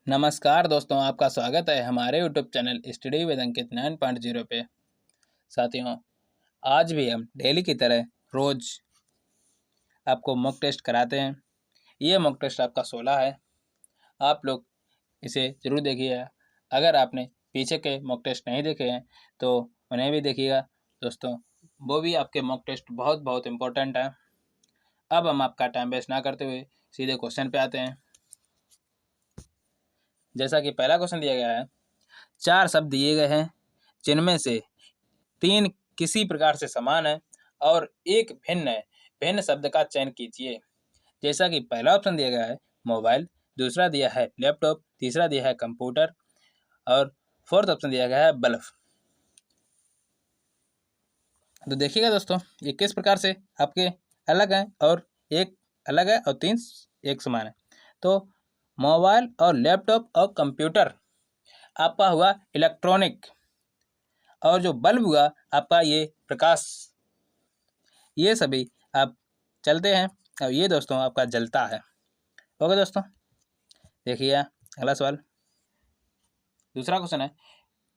नमस्कार दोस्तों, आपका स्वागत है हमारे यूट्यूब चैनल स्टडी विद अंकित 9.0 पे। साथियों, आज भी हम डेली की तरह रोज़ आपको मॉक टेस्ट कराते हैं। ये मॉक टेस्ट आपका 16 है। आप लोग इसे ज़रूर देखिएगा। अगर आपने पीछे के मॉक टेस्ट नहीं देखे हैं तो उन्हें भी देखिएगा दोस्तों। वो भी आपके मॉक टेस्ट बहुत बहुत इम्पोर्टेंट है। अब हम आपका टाइम वेस्ट ना करते हुए सीधे क्वेश्चन पे आते हैं। जैसा कि पहला क्वेश्चन दिया गया है, 4 शब्द दिए गए हैं जिनमें से 3 किसी प्रकार से समान है और एक भिन्न है। भिन्न शब्द का चयन कीजिए। जैसा कि पहला ऑप्शन दिया गया है मोबाइल, दूसरा दिया है लैपटॉप, तीसरा दिया है कंप्यूटर और फोर्थ ऑप्शन दिया गया है बल्ब। तो देखिएगा दोस्तों, ये किस प्रकार से आपके अलग हैं और एक अलग है और 3 एक समान है। तो मोबाइल और लैपटॉप और कंप्यूटर आपका हुआ इलेक्ट्रॉनिक, और जो बल्ब हुआ आपका ये प्रकाश। ये सभी आप चलते हैं और ये दोस्तों आपका जलता है। ओके दोस्तों, देखिए अगला सवाल। दूसरा क्वेश्चन है,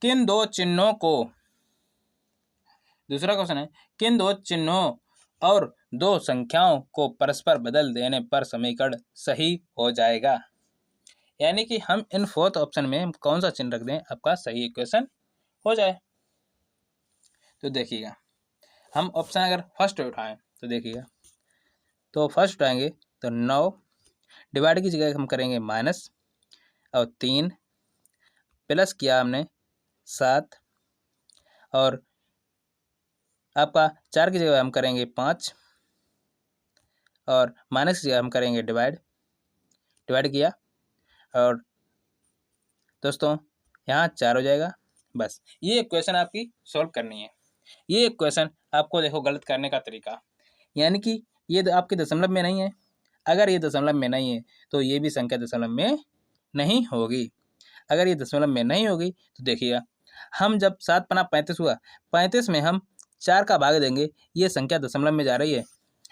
किन दो चिन्हों को दूसरा क्वेश्चन है किन दो चिन्हों और दो संख्याओं को परस्पर बदल देने पर समीकरण सही हो जाएगा। यानी कि हम इन फोर्थ ऑप्शन में कौन सा चिन्ह रख दें आपका सही इक्वेशन हो जाए। तो देखिएगा, हम ऑप्शन अगर फर्स्ट उठाएं तो देखिएगा, तो फर्स्ट उठाएंगे तो 9 डिवाइड की जगह हम करेंगे माइनस और 3 प्लस किया हमने 7 और आपका 4 की जगह हम करेंगे 5 और माइनस की जगह हम करेंगे डिवाइड किया और दोस्तों यहाँ 4 हो जाएगा। बस ये इक्वेशन आपकी सॉल्व करनी है। ये इक्वेशन आपको देखो गलत करने का तरीका, यानी कि ये आपके दशमलव में नहीं है। अगर ये दशमलव में नहीं है तो ये भी संख्या दशमलव में नहीं होगी। अगर ये दशमलव में नहीं होगी तो देखिएगा, हम जब 7 पना 35 हुआ, 35 में हम 4 का भाग देंगे, ये संख्या दशमलव में जा रही है।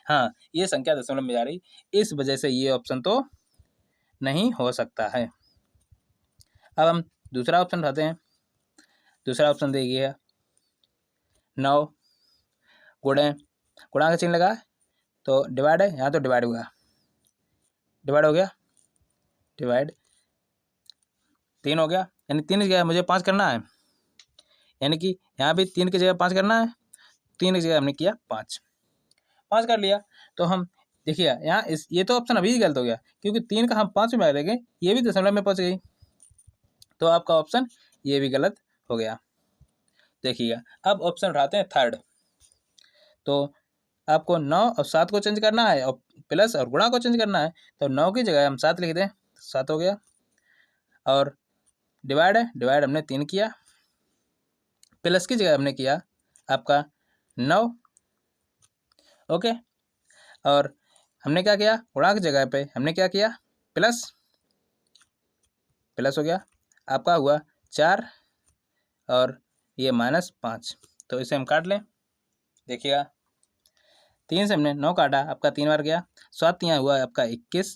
हाँ, ये संख्या दशमलव में जा रही, इस वजह से ये ऑप्शन तो नहीं हो सकता है। अब हम दूसरा ऑप्शन उठाते हैं। दूसरा ऑप्शन देखिए, 9 गुणा का चिन्ह लगा तो डिवाइड है, यहाँ तो डिवाइड हुआ, डिवाइड हो गया, डिवाइड 3 हो गया, यानी 3 की जगह मुझे 5 करना है, यानी कि यहाँ भी 3 की जगह 5 करना है। 3 की जगह हमने किया 5 कर लिया। तो हम देखिए यहाँ ये तो ऑप्शन अभी गलत हो गया, क्योंकि 3 का हम 5 में भाग देंगे, ये भी दशमलव में पहुँच गई, तो आपका ऑप्शन ये भी गलत हो गया। देखिएगा, अब ऑप्शन उठाते हैं थर्ड। तो आपको 9 और 7 को चेंज करना है और प्लस और गुणा को चेंज करना है। तो 9 की जगह हम 7 लिख दें, 7 हो गया, और डिवाइड है, डिवाइड हमने 3 किया, प्लस की जगह हमने किया आपका 9। ओके, और हमने क्या किया, गुणा की जगह पे हमने क्या किया, प्लस हो गया, आपका हुआ 4 और ये -5। तो इसे हम काट लें। देखिएगा, 3 से हमने 9 काटा, आपका 3 बार गया, 7 यहाँ हुआ आपका 21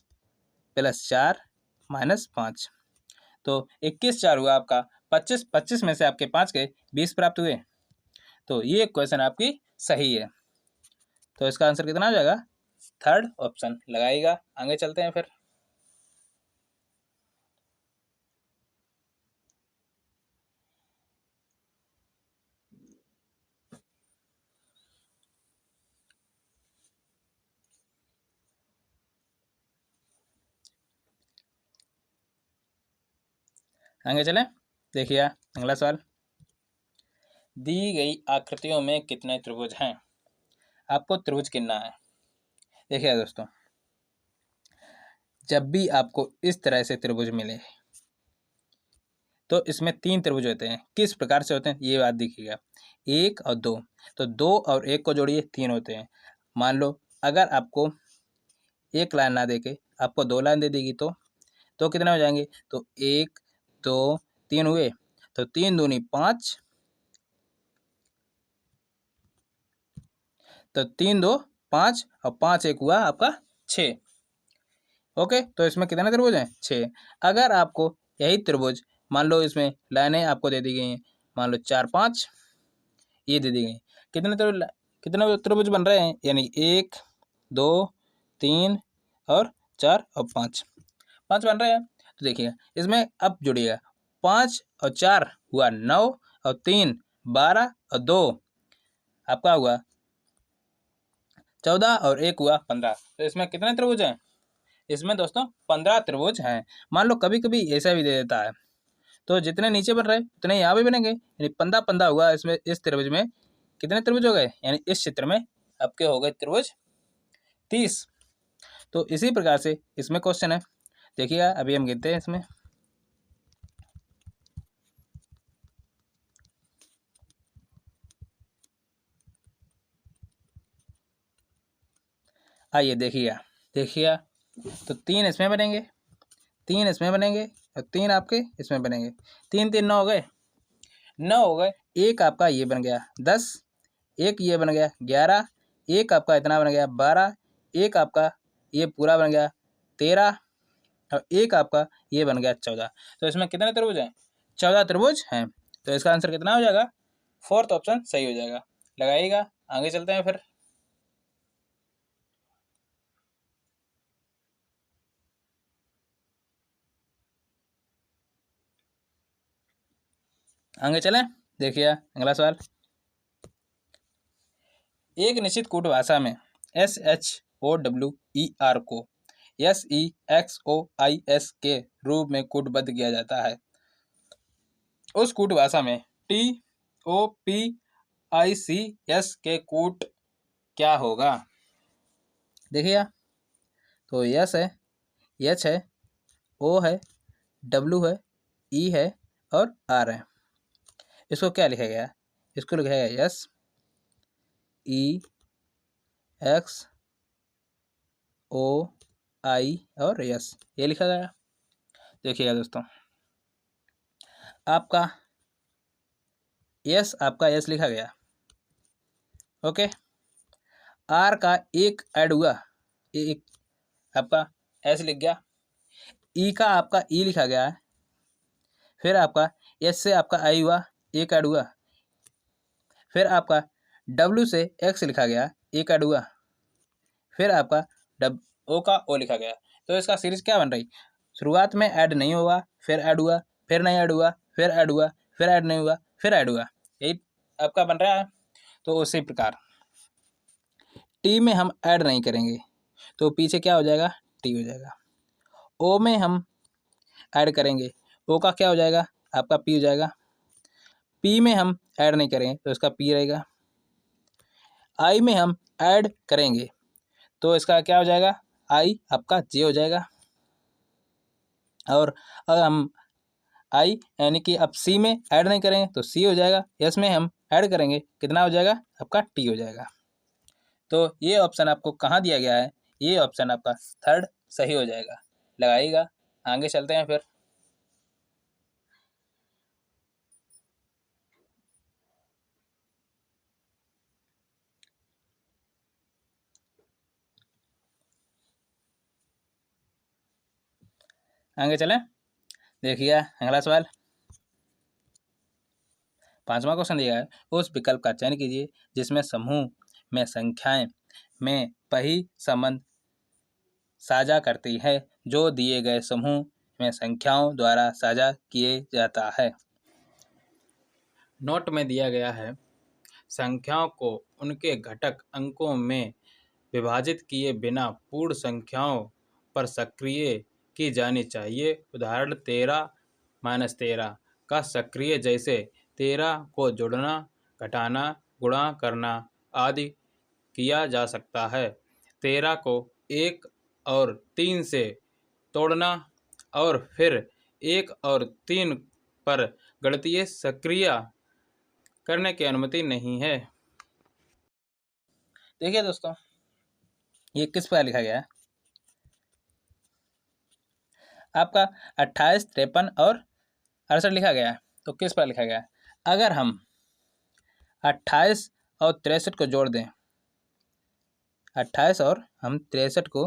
प्लस 4 -5, तो 21 4 हुआ आपका 25, 25 में से आपके 5 गए, 20 प्राप्त हुए। तो ये क्वेश्चन आपकी सही है। तो इसका आंसर कितना हो जाएगा, थर्ड ऑप्शन लगाइएगा। आगे चलते हैं फिर। आगे चलें, देखिए अगला सवाल। दी गई आकृतियों में कितने त्रिभुज हैं, आपको त्रिभुज गिनना है। देखिए दोस्तों, जब भी आपको इस तरह से त्रिभुज मिले तो इसमें 3 त्रिभुज होते हैं। किस प्रकार से होते हैं ये बात देखिएगा, 1 और 2, तो 2 और 1 को जोड़िए, 3 होते हैं। मान लो अगर आपको एक लाइन ना देके आपको 2 लाइन दे देगी तो कितने हो जाएंगे, तो 1 2 3 हुए, तो 3 दूनी 5, तो 3 2 5 और 5 1 हुआ आपका 6। ओके, तो इसमें कितने त्रिभुज हैं, 6। अगर आपको यही त्रिभुज मान लो इसमें लाइनें आपको दे दी गई हैं, मान लो 4 5 ये दे दी गई। कितने त्रिभुज बन रहे हैं, यानी 1 2 3 और 4 और 5 बन रहे हैं। तो देखिएगा इसमें अब जुड़िएगा, 5 और 4 हुआ 9 और 3 12 और 2 आपका हुआ 14 और 1 हुआ 15। तो इसमें कितने त्रिभुज हैं, इसमें दोस्तों 15 त्रिभुज हैं। मान लो कभी कभी ऐसा भी दे देता है, तो जितने नीचे बन रहे उतने यहाँ भी बनेंगे, यानी 15 15 हुआ। इसमें इस त्रिभुज में कितने त्रिभुज हो गए, यानी इस चित्र में आपके हो गए त्रिभुज 30। तो इसी प्रकार से इसमें क्वेश्चन है, देखिएगा अभी हम गिनते हैं इसमें। आइए देखिएगा तो 3 इसमें बनेंगे, 3 इसमें बनेंगे और 3 आपके इसमें बनेंगे। 3 3 9 हो गए, 9 हो गए। एक आपका ये बन गया 10, एक ये बन गया 11, एक आपका इतना बन गया 12, एक आपका ये पूरा बन गया 13 और एक आपका ये बन गया 14। तो इसमें कितने त्रिभुज हैं, 14 त्रिभुज हैं। तो इसका आंसर कितना हो जाएगा, 4th ऑप्शन सही हो जाएगा। लगाइएगा, आगे चलते हैं फिर। आगे चलें, देखिए अगला सवाल। एक निश्चित कूट भाषा में SHOWER को SEXOIS के रूप में कूटबद्ध किया जाता है। उस कूट भाषा में TOPICS के कूट क्या होगा। देखिए तो S है, H है, O है, W है, E है और R है। इसको क्या लिखा गया, इसको लिखा गया SEXOI और S, ये लिखा गया। देखिएगा दोस्तों, आपका आपका S लिखा गया, ओके। R का एक ऐड हुआ, एक आपका S लिख गया। E का आपका E लिखा गया है, फिर आपका S से आपका I हुआ, एक ऐड हुआ। फिर आपका W से X लिखा गया, एक ऐड हुआ। फिर आपका O का O लिखा गया। तो इसका सीरीज क्या बन रही, शुरुआत में ऐड नहीं हुआ, फिर ऐड हुआ, फिर नहीं ऐड हुआ, फिर ऐड हुआ, फिर ऐड नहीं हुआ, फिर ऐड हुआ, यही आपका बन रहा है। तो उसी प्रकार T में हम ऐड नहीं करेंगे तो पीछे क्या हो जाएगा, T हो जाएगा। O में हम ऐड करेंगे, O का क्या हो जाएगा, आपका P हो जाएगा। P में हम ऐड नहीं करेंगे तो इसका P रहेगा। I में हम ऐड करेंगे तो इसका क्या हो जाएगा, I आपका J हो जाएगा। और अगर हम I यानी कि अब C में ऐड नहीं करेंगे तो C हो जाएगा। S में हम ऐड करेंगे कितना हो जाएगा, आपका T हो जाएगा। तो ये ऑप्शन आपको कहाँ दिया गया है, ये ऑप्शन आपका 3rd सही हो जाएगा। लगाइएगा, आगे चलते हैं फिर। आगे चलें, देखिए अगला सवाल। 5वां क्वेश्चन दिया है, उस विकल्प का चयन कीजिए जिसमें समूह में संख्याएं में वही संबंध साझा करती है जो दिए गए समूह में संख्याओं द्वारा साझा किए जाता है। नोट में दिया गया है, संख्याओं को उनके घटक अंकों में विभाजित किए बिना पूर्ण संख्याओं पर सक्रिय की जानी चाहिए। उदाहरण 13-13 का सक्रिय जैसे 13 को जोड़ना, घटाना, गुणा करना आदि किया जा सकता है। 13 को 1 और 3 से तोड़ना और फिर 1 और 3 पर गणितीय सक्रिय करने की अनुमति नहीं है। देखिए दोस्तों, ये किस पर लिखा गया है, आपका 28, 53 और 68 लिखा गया है। तो किस पर लिखा गया है, अगर हम 28 और 63 को जोड़ दें, 28 और हम 63 को,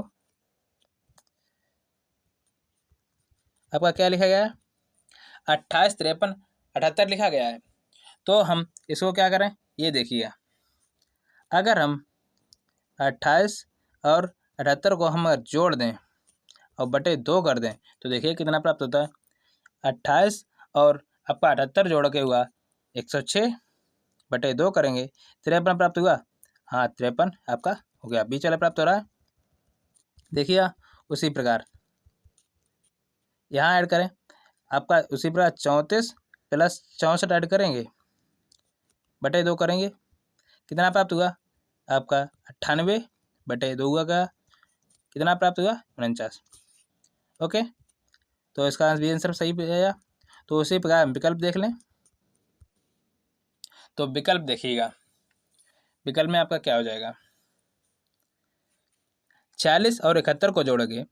आपका क्या लिखा गया है, 28, 53, 78 लिखा गया है। तो हम इसको क्या करें, ये देखिए, अगर हम 28 और 78 को हम अगर जोड़ दें और बटे 2 कर दें तो देखिए कितना प्राप्त होता है। 28 और आपका 78 जोड़ के हुआ 106, बटे 2 करेंगे 53 प्राप्त हुआ। हाँ, 53 आपका हो गया, बीच वाला प्राप्त हो रहा है। देखिए उसी प्रकार यहाँ ऐड करें, आपका उसी प्रकार 34 प्लस 64 ऐड करेंगे, बटे 2 करेंगे, कितना प्राप्त हुआ आपका 98, बटे 2 का कितना प्राप्त हुआ 49। ओके, तो इसका भी आंसर सही आया। तो उसी प्रकार विकल्प देख लें। तो विकल्प देखिएगा, विकल्प में आपका क्या हो जाएगा, 46 और 71 को जोड़ोगे,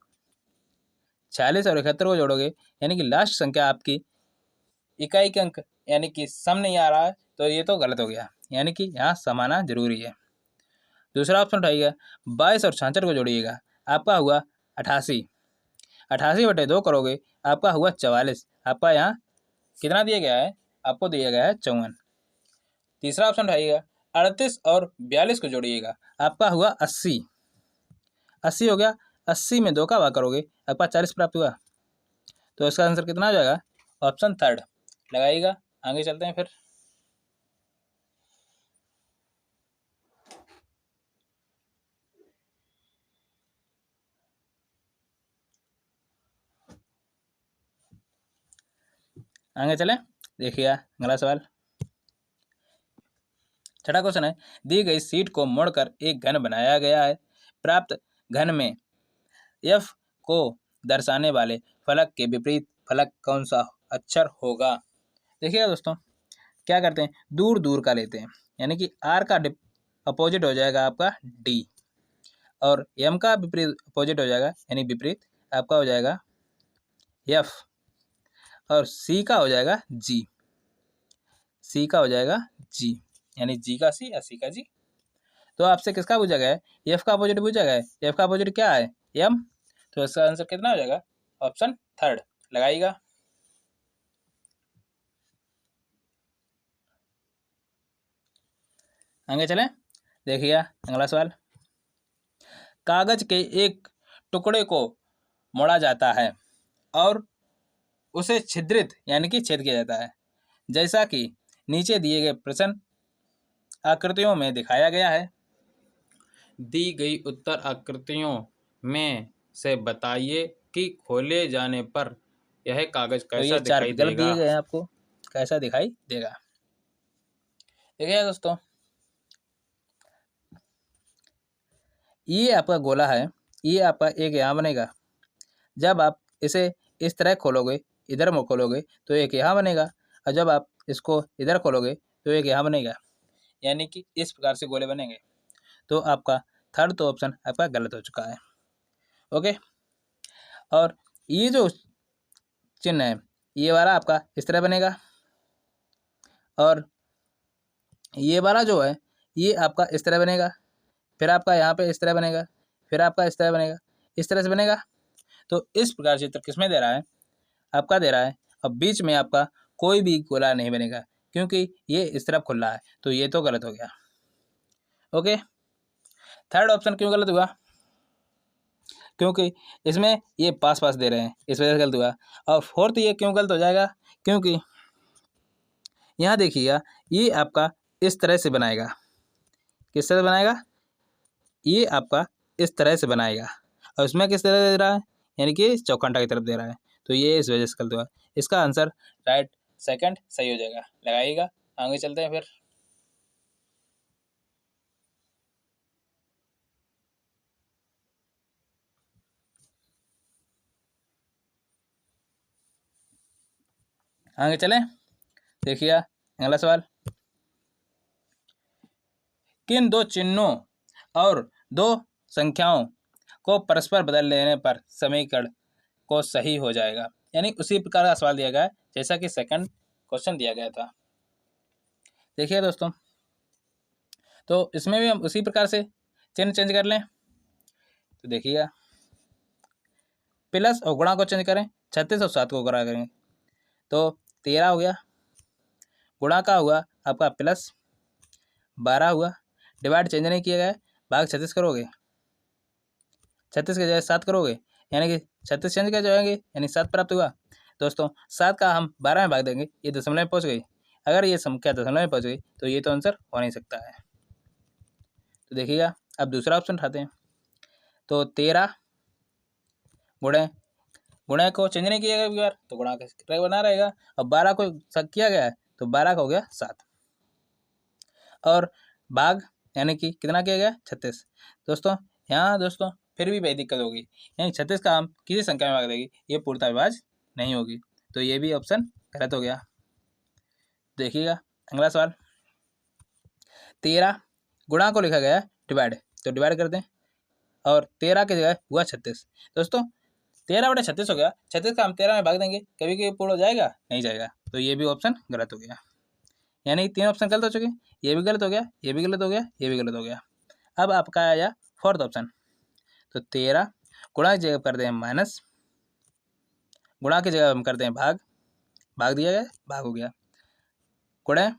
46 और 71 को जोड़ोगे यानी कि लास्ट संख्या आपकी इकाई के अंक यानी कि सम नहीं आ रहा है, तो ये तो गलत हो गया, यानी कि यहाँ सम आना जरूरी है। दूसरा ऑप्शन उठाइएगा, 22 और 66 को जोड़िएगा, आपका हुआ 88, 88 बटे 2 करोगे आपका हुआ 44, आपका यहाँ कितना दिया गया है, आपको दिया गया है 54। तीसरा ऑप्शन उठाइएगा, 38 और 42 को जोड़िएगा, आपका हुआ 80, 80 हो गया, 80 में 2 का भाग करोगे आपका 40 प्राप्त हुआ। तो इसका आंसर कितना हो जाएगा, ऑप्शन थर्ड लगाइएगा। आगे चलते हैं फिर। आगे चलें, देखिए अगला सवाल, छठा क्वेश्चन है, दी गई सीट को मोड़कर एक घन बनाया गया है, प्राप्त घन में एफ को दर्शाने वाले फलक के विपरीत फलक कौन सा अक्षर होगा। देखिएगा दोस्तों, क्या करते हैं, दूर दूर का लेते हैं, यानी कि आर का अपोजिट हो जाएगा आपका डी, और एम का विपरीत अपोजिट हो जाएगा यानी विपरीत आपका हो जाएगा एफ, और सी का हो जाएगा जी, सी का हो जाएगा जी, यानी जी का सी या सी का जी। तो आपसे किसका पूछा गया है, एफ का अपोजिट पूछा गया है, एफ का अपोजिट क्या है, एम। तो इसका आंसर कितना हो जाएगा, ऑप्शन थर्ड लगाइएगा। आगे चलें, देखिए अगला सवाल, कागज के एक टुकड़े को मोड़ा जाता है और उसे छिद्रित यानी कि छेद किया जाता है, जैसा कि नीचे दिए गए प्रश्न आकृतियों में दिखाया गया है। दी गई उत्तर आकृतियों में से बताइए कि खोले जाने पर यह कागज तो ये कैसा 4 दिखाई विकल्प दिए देगा। गए हैं आपको, कैसा दिखाई देगा। देखिए दोस्तों, ये आपका गोला है, ये आपका एक यहाँ बनेगा, जब आप इसे इस तरह खोलोगे, इधर में खोलोगे तो एक यहाँ बनेगा, और जब आप इसको इधर खोलोगे तो एक यहाँ बनेगा, यानी कि इस प्रकार से गोले बनेंगे। तो आपका थर्ड तो ऑप्शन आपका गलत हो चुका है। ओके, और ये जो चिन्ह है ये वाला आपका इस तरह बनेगा, और ये वाला जो है ये आपका इस तरह बनेगा, फिर आपका यहाँ पे इस तरह बनेगा, फिर आपका इस तरह बनेगा, इस तरह से बनेगा। तो इस प्रकार चित्र किसमें दे रहा है, आपका दे रहा है, और बीच में आपका कोई भी गोला नहीं बनेगा क्योंकि ये इस तरफ खुल रहा है, तो ये तो गलत हो गया। ओके, थर्ड ऑप्शन क्यों गलत हुआ, क्योंकि इसमें ये पास पास दे रहे हैं, इस वजह से गलत हुआ। और फोर्थ ये क्यों गलत हो जाएगा, क्योंकि यहाँ देखिएगा ये आपका इस तरह से बनाएगा, किस तरह से बनाएगा, ये आपका इस तरह से बनाएगा, और इसमें किस तरह दे रहा है, यानी कि चौखंटा की तरफ दे रहा है, तो ये इस वजह से गलत हुआ। इसका आंसर राइट सेकंड सही हो जाएगा, लगाइएगा। आगे चलते हैं फिर। आगे चलें, देखिए अगला सवाल, किन दो चिन्हों और दो संख्याओं को परस्पर बदल लेने पर समीकरण को सही हो जाएगा। यानी उसी प्रकार का सवाल दिया गया है जैसा कि सेकंड क्वेश्चन दिया गया था। देखिए दोस्तों, तो इसमें भी हम उसी प्रकार से चिन्ह चेंज कर लें। तो देखिएगा, प्लस और गुणा को चेंज करें, 36 और 7 को गुणा करें, तो 13 हो गया, गुणा का हुआ आपका +12 हुआ, डिवाइड चेंज नहीं किया गया, भाग 36 करोगे, 36 के जगह 7 करोगे, यानी कि 36 चेंज कर जाएंगे, यानी 7 प्राप्त हुआ। दोस्तों 7 का हम 12 में भाग देंगे, ये दशमलव में पहुँच गई। अगर ये संख्या दशमलव में पहुँच गई तो ये तो आंसर हो नहीं सकता है। तो देखिएगा, अब दूसरा ऑप्शन उठाते हैं। तो 13 गुणे को चेंज नहीं किया गया बार, तो गुणा का बना रहेगा, और 12 को किया गया है तो 12 का हो गया 7, और भाग यानी कि कितना किया गया 36। दोस्तों यहाँ दोस्तों फिर भी वही दिक्कत होगी, यानी 36 का हम किसी संख्या में भाग देगी, ये पूर्णतः विभाज्य नहीं होगी, तो ये भी ऑप्शन गलत हो गया। देखिएगा अगला सवाल, 13 गुणा को लिखा गया डिवाइड, तो डिवाइड कर दें, और 13 की जगह हुआ 36। दोस्तों 13/36 हो गया, 36 का हम 13 में भाग देंगे, कभी कभी पूर्ण हो जाएगा, नहीं जाएगा, तो ये भी ऑप्शन गलत हो गया। यानी 3 ऑप्शन गलत हो चुके, ये भी गलत हो गया, ये भी गलत हो गया, ये भी गलत हो गया। अब आपका आया फोर्थ ऑप्शन। तो 13 गुणा की जगह कर दें माइनस, गुणा की जगह हम करते हैं भाग, भाग दिया गया, भाग हो गया, गुणे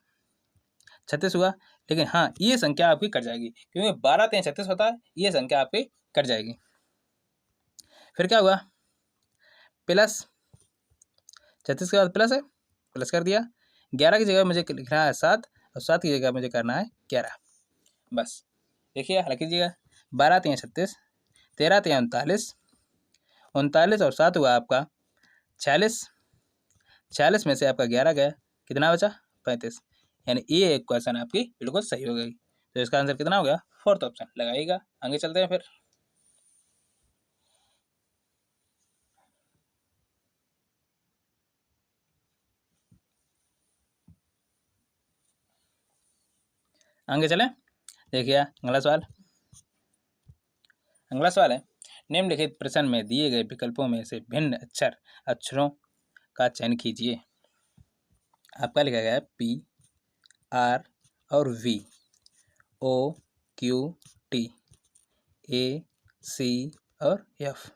36 हुआ। लेकिन हाँ, ये संख्या आपकी कट जाएगी, क्योंकि 12 3 36 होता है, ये संख्या आपकी कट जाएगी। फिर क्या हुआ, प्लस 36 के बाद प्लस है, प्लस कर दिया, 11 की जगह मुझे लिखना है 7, और 7 की जगह मुझे करना है 11, बस। देखिए हल कीजिएगा, 12 3 36, 13 3 39, 39 और 7 हुआ आपका 46, 46 में से आपका 11 गया, कितना बचा 35, यानी ये एक क्वेश्चन आपकी बिल्कुल सही हो गई। तो इसका आंसर कितना हो गया, फोर्थ ऑप्शन लगाइएगा। आगे चलते हैं फिर, आगे चलें। देखिए अगला सवाल, अगला सवाल है, निम्नलिखित प्रश्न में दिए गए विकल्पों में से भिन्न अक्षरों का चयन कीजिए। आपका लिखा गया है P, R और V, O, Q, T, A, C और F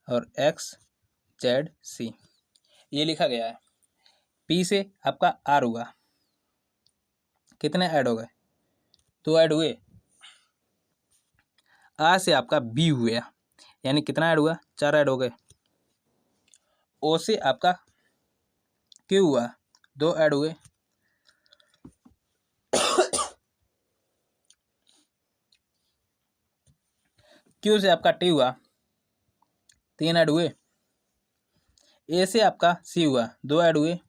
और X, Z, C, ये लिखा गया है। P से आपका R हुआ, कितने ऐड हो गए, 2 ऐड हुए। R से आपका B हुआ, यानी कितना ऐड हुआ, 4 ऐड हो गए। O से आपका Q हुआ, 2 ऐड हुए। Q से आपका T हुआ, 3 ऐड हुए। A से आपका C हुआ, 2 ऐड हुए।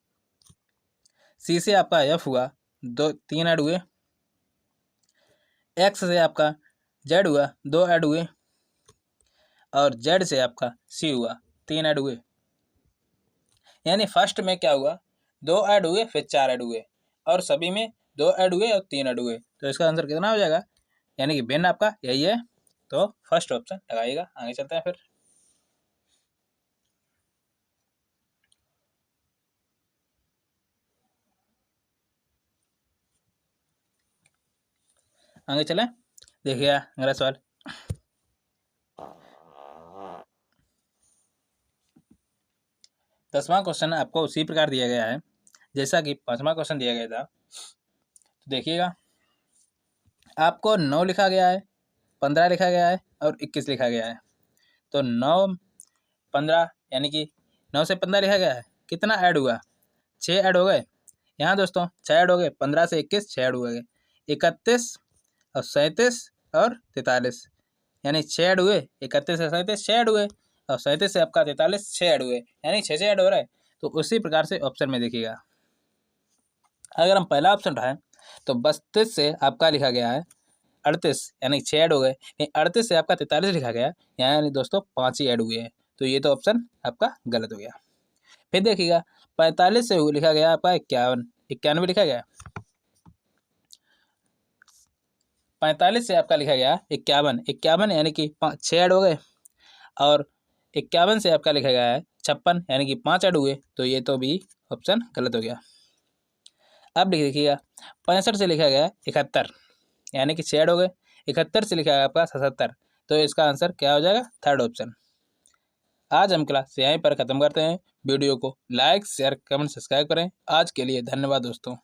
C से आपका F हुआ, 3 ऐड हुए। X से आपका Z हुआ, 2 ऐड हुए, और Z से आपका C हुआ, 3 ऐड हुए। यानी फर्स्ट में क्या हुआ, 2 ऐड हुए, फिर 4 ऐड हुए, और सभी में 2 ऐड हुए और 3 ऐड हुए, तो इसका आंसर कितना हो जाएगा, यानी कि भिन्न आपका यही है, तो फर्स्ट ऑप्शन लगाइएगा। आगे चलते हैं फिर, आगे चलें। देखिए अगला सवाल, दसवां क्वेश्चन आपको उसी प्रकार दिया गया है जैसा कि 5वां क्वेश्चन दिया गया था। तो देखिएगा, आपको 9 लिखा गया है, 15 लिखा गया है और 21 लिखा गया है। तो 9 15 यानी कि 9 से 15 लिखा गया है, कितना ऐड हुआ, 6 ऐड हो गए। यहाँ दोस्तों 6 ऐड हो गए, 15 से 21 6 ऐड हो गए, 31 और 37 और 43, यानी 6 ऐड हुए, 31 से 37 6 ऐड हुए, और 37 से आपका 43 6 ऐड हुए, यानी 6 ऐड हो रहा है। तो उसी प्रकार से ऑप्शन में देखिएगा, अगर हम पहला ऑप्शन उठाएं तो 32 से आपका लिखा गया है 38, यानी 6 ऐड हो गए। 38 से आपका 43 लिखा गया, यानी दोस्तों 5 ही ऐड हुए हैं, तो ये तो ऑप्शन आपका गलत हो गया। फिर देखिएगा, 45 से लिखा गया आपका 51, 91 लिखा गया। 45 से आपका लिखा गया 51, 51 यानी कि 6 ऐड हो गए, और 51 से आपका लिखा गया है 56, यानी कि 5 ऐड हुए, तो ये तो भी ऑप्शन गलत हो गया। अब देखिएगा, 65 से लिखा गया 71, यानी कि 6 ऐड हो गए, 71 से लिखा गया आपका 77, तो इसका आंसर क्या हो जाएगा, थर्ड ऑप्शन। आज हम क्लास यहीं पर ख़त्म करते हैं। वीडियो को लाइक शेयर कमेंट सब्सक्राइब करें। आज के लिए धन्यवाद दोस्तों।